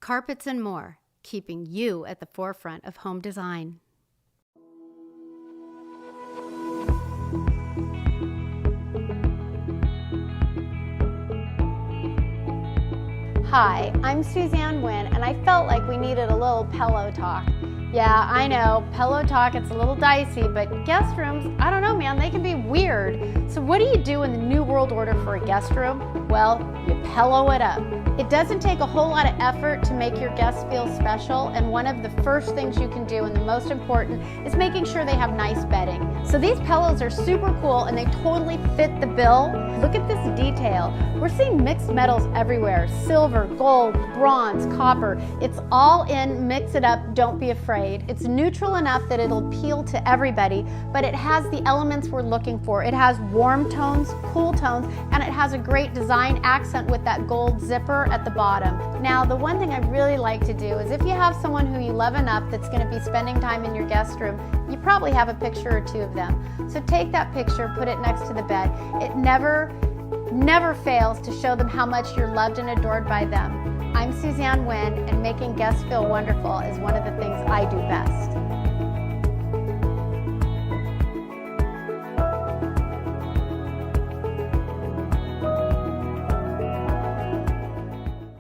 carpets, and more, keeping you at the forefront of home design. Hi, I'm Suzanne Wynn, and I felt like we needed a little pillow talk. Yeah, I know, pillow talk, it's a little dicey, but guest rooms, I don't know, man, they can be weird. So what do you do in the New World Order for a guest room? Well, you pillow it up. It doesn't take a whole lot of effort to make your guests feel special, and one of the first things you can do, and the most important, is making sure they have nice bedding. So these pillows are super cool, and they totally fit the bill. Look at this detail. We're seeing mixed metals everywhere: silver, gold, bronze, copper. It's all in, mix it up, don't be afraid. It's neutral enough that it'll appeal to everybody, but it has the elements we're looking for. It has warm tones, cool tones, and it has a great design accent with that gold zipper at the bottom. Now, the one thing I really like to do is, if you have someone who you love enough that's going to be spending time in your guest room, you probably have a picture or two of them. So take that picture, put it next to the bed. It never fails to show them how much you're loved and adored by them. I'm Suzanne Wynn, and making guests feel wonderful is one of the things I do best.